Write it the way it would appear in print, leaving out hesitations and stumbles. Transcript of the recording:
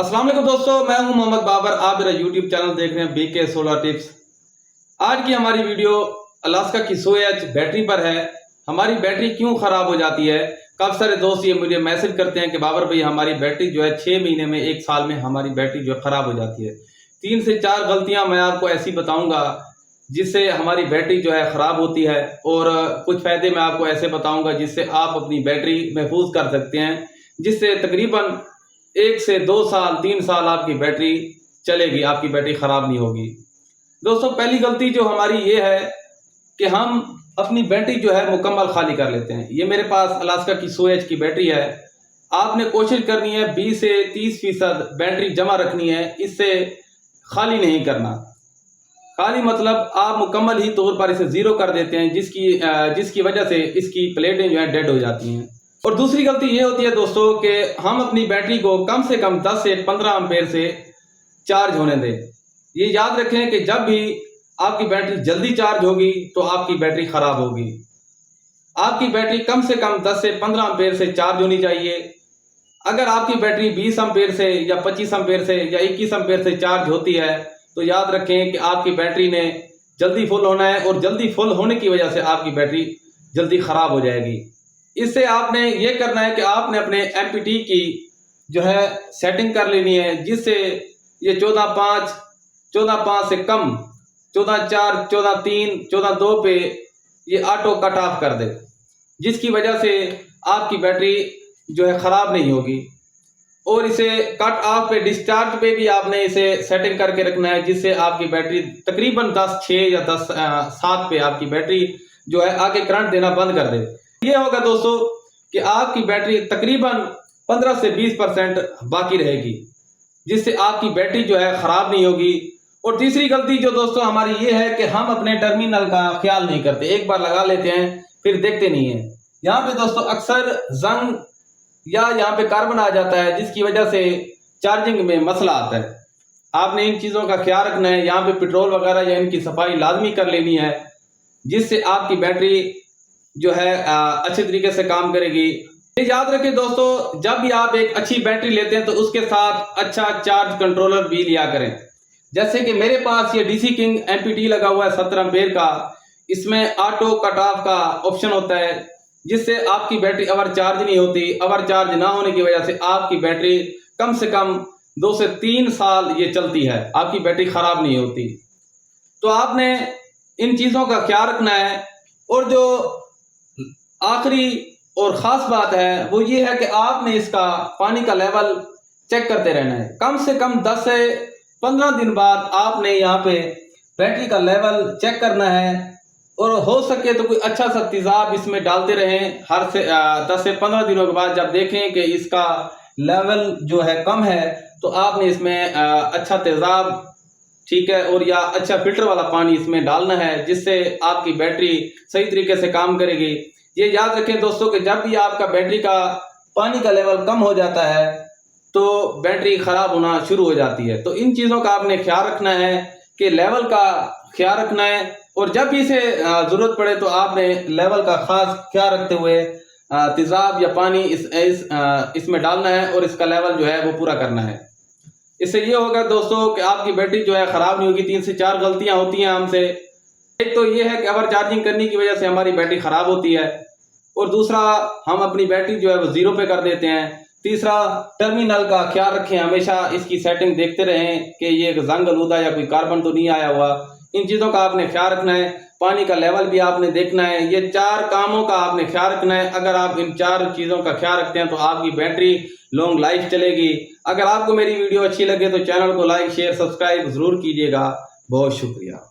अस्सलाम वालेकुम दोस्तों, मैं हूं मोहम्मद बाबर। आप मेरा यूट्यूब चैनल देख रहे हैं बीके सोलर टिप्स। आज की हमारी वीडियो अलास्का की सोएच बैटरी पर है। हमारी बैटरी क्यों खराब हो जाती है। काफी सारे दोस्त ये मुझे मैसेज करते हैं कि बाबर भाई हमारी बैटरी जो है 6 महीने में 1 साल में हमारी बैटरी जो है खराब हो जाती है। 3 से 4 गलतियां मैं आपको ऐसी बताऊंगा जिससे हमारी बैटरी जो है खराब होती है, और कुछ फायदे मैं आपको ऐसे बताऊंगा जिससे आप अपनी बैटरी महफूज कर सकते हैं, जिससे तकरीबन 1 से 2 साल 3 साल आपकी बैटरी चलेगी, आपकी बैटरी खराब नहीं होगी। दोस्तों, पहली गलती जो हमारी ये है कि हम अपनी बैटरी जो है मुकम्मल खाली कर लेते हैं। ये मेरे पास अलास्का की सोएच की बैटरी है। आपने कोशिश करनी है 20 से 30% बैटरी जमा रखनी है, इससे खाली नहीं करना। खाली मतलब आप मुकम्मल ही तौर पर इसे जीरो कर देते हैं, जिसकी वजह से इसकी प्लेटें जो है डेड हो जाती हैं। और दूसरी गलती ये होती है दोस्तों कि हम अपनी बैटरी को कम से कम 10 से 15 एम्पेयर से चार्ज होने दें। ये याद रखें कि जब भी आपकी बैटरी जल्दी चार्ज होगी तो आपकी बैटरी खराब होगी। आपकी बैटरी कम से कम 10 से 15 एम्पेयर से चार्ज होनी चाहिए। अगर आपकी बैटरी 20 एम्पेयर से या 25 एम्पेयर से या 21 एम्पेयर से चार्ज होती है तो याद रखें कि आपकी बैटरी ने जल्दी फुल होना है, और जल्दी फुल होने की वजह से आपकी बैटरी जल्दी खराब हो जाएगी। इससे आपने ये करना है कि आपने अपने एमपीटी की जो है सेटिंग कर लेनी है, जिससे ये 14.5 से कम 14.4, 14.3, 14.2 पे ये ऑटो कट ऑफ कर दे, जिसकी वजह से आपकी बैटरी जो है ख़राब नहीं होगी। और इसे कट ऑफ पे, डिस्चार्ज पे भी आपने इसे सेटिंग करके रखना है, जिससे आपकी बैटरी तकरीबन 10.6 या 10.7 पे आपकी बैटरी जो है आगे करंट देना बंद कर दे। ये होगा दोस्तों कि आपकी बैटरी तकरीबन 15 से 20% बाकी रहेगी, जिससे आपकी बैटरी जो है ख़राब नहीं होगी। और तीसरी गलती जो दोस्तों हमारी ये है कि हम अपने टर्मिनल का ख्याल नहीं करते, एक बार लगा लेते हैं फिर देखते नहीं है। यहाँ पे दोस्तों अक्सर जंग या यहाँ पे कार्बन आ जाता है, जिसकी वजह से चार्जिंग में मसला आता है। आपने इन चीज़ों का ख्याल रखना है। यहाँ पे पेट्रोल वगैरह या इनकी सफाई लाजमी कर लेनी है, जिससे आपकी बैटरी जो है अच्छे तरीके से काम करेगी। ये याद रखें दोस्तों, जब भी आप एक अच्छी बैटरी लेते हैं तो उसके साथ अच्छा चार्ज कंट्रोलर भी लिया करें। जैसे कि मेरे पास ये डीसी किंग एमपीटी लगा हुआ है 17 एम्पेयर का। इसमें ऑटो कट ऑफ का ऑप्शन होता है, जिससे आपकी बैटरी ओवर चार्ज नहीं होती। ओवर चार्ज ना होने की वजह से आपकी बैटरी कम से कम 2 से 3 साल ये चलती है, आपकी बैटरी खराब नहीं होती। तो आपने इन चीज़ों का ख्याल रखना है। और जो आखिरी और ख़ास बात है वो ये है कि आपने इसका पानी का लेवल चेक करते रहना है। कम से कम 10 से 15 दिन बाद आपने यहाँ पे बैटरी का लेवल चेक करना है, और हो सके तो कोई अच्छा सा तेज़ाब इसमें डालते रहें। हर से 10 से 15 दिनों के बाद जब देखें कि इसका लेवल जो है कम है तो आपने इसमें अच्छा तेज़ाब, ठीक है, और या अच्छा फिल्टर वाला पानी इसमें डालना है, जिससे आपकी बैटरी सही तरीके से काम करेगी। ये याद रखें दोस्तों कि जब भी आपका बैटरी का पानी का लेवल कम हो जाता है तो बैटरी ख़राब होना शुरू हो जाती है। तो इन चीज़ों का आपने ख्याल रखना है कि लेवल का ख्याल रखना है, और जब भी इसे ज़रूरत पड़े तो आपने लेवल का ख़ास ख्याल रखते हुए तेज़ाब या पानी इसमें डालना है, और इसका लेवल जो है वो पूरा करना है। इससे ये होगा दोस्तों कि आपकी बैटरी जो है ख़राब नहीं होगी। 3 से 4 गलतियां होती हैं हमसे। एक तो ये है कि ओवर चार्जिंग करने की वजह से हमारी बैटरी ख़राब होती है, और दूसरा हम अपनी बैटरी जो है वो ज़ीरो पे कर देते हैं। तीसरा, टर्मिनल का ख्याल रखें, हमेशा इसकी सेटिंग देखते रहें कि ये जंग आलूदा या कोई कार्बन तो नहीं आया हुआ। इन चीज़ों का आपने ख्याल रखना है। पानी का लेवल भी आपने देखना है। ये 4 कामों का आपने ख्याल रखना है। अगर आप इन 4 चीज़ों का ख्याल रखते हैं तो आपकी बैटरी लॉन्ग लाइफ चलेगी। अगर आपको मेरी वीडियो अच्छी लगे तो चैनल को लाइक, शेयर, सब्सक्राइब ज़रूर कीजिएगा। बहुत शुक्रिया।